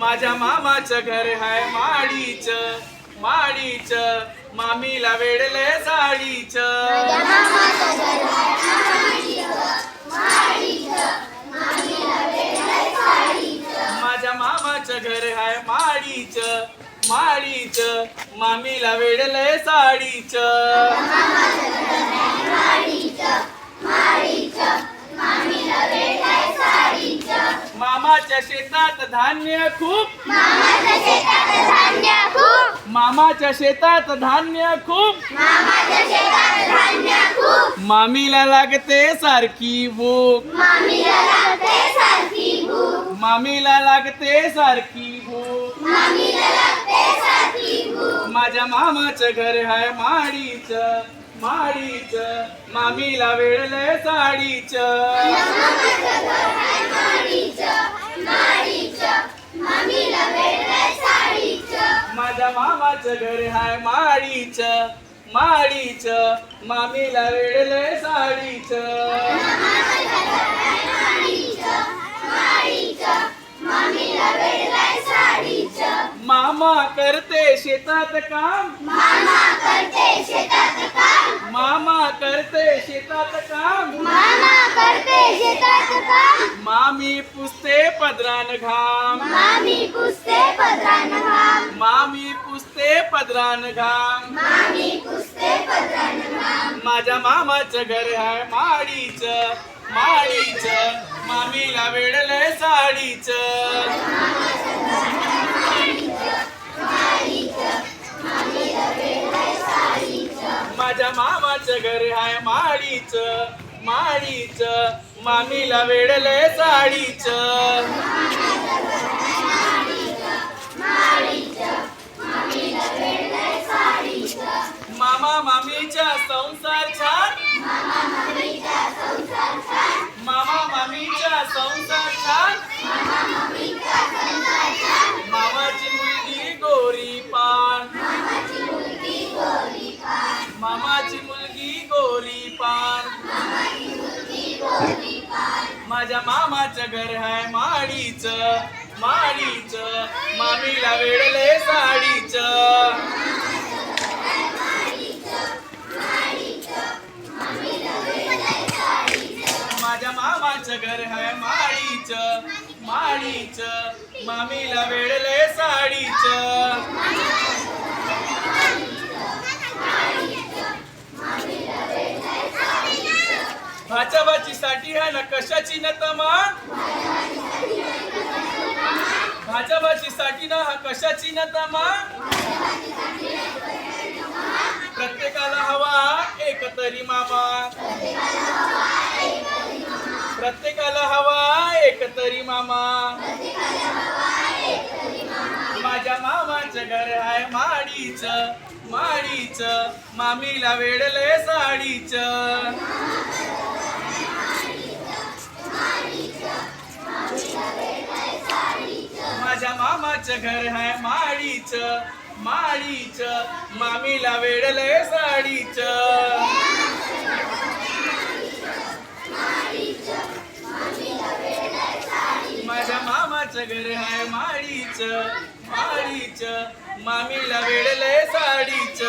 माझ्या मामाचं घर हाय माडीच माडीच मामीला वेडले साडीच माझ्या मामाचं घर हाय माडीच माडीच मामीला वेडले साडीच मामाच्या शेतात धान्य खूप मामाच्या शेतात धान्य खूप मामीला लागते सारखी भूक मामीला लागते सारखी भूक माझ्या मामाचं घर हाय माडीच माडीच मामीला वेडले साडीच माझ्या मामाचं घर हाय माडीच माडीच मामीला वेडले साडीच मामा करते शेतात काम मामा करते शेतात काम मामी पुसते पदरान घाम मामी पुसते पदरान घाम माझ्या मामाचं घर आहे माडीच माडीच मामीला वेडले साडीच माझ्या मामाचं घर आहे माडीच माडीच मामीला वेडले साडीच मामा मामीचा संसार छान मामा मामीचा संसार छान मामाची मुलगी गोरी पान मामाची मुलगी गोरी पान माझ्या मामाचं घर आहे माडीच माडीच मामीला वेडले साडीच माझ्या मामाचं घर आहे माडीच माडीच मामीला वेडले साडीच भाच्याबाची साठी है ना कशाची न तमान भाच्याबाची साठी ना हा कशाची न तमान प्रत्येकाला हवा एक तरी मामा प्रत्येकाला हवा एक तरी मामा माझ्या मामाचं घर आहे माडीच माडीच मामीला वेडले साडीच माझ्या मामाचं घर आहे माडीच माडीच मामीला वेडले साडीच माझ्या मामाचं घर आहे माडीच माडीच मामीला वेडले साडीच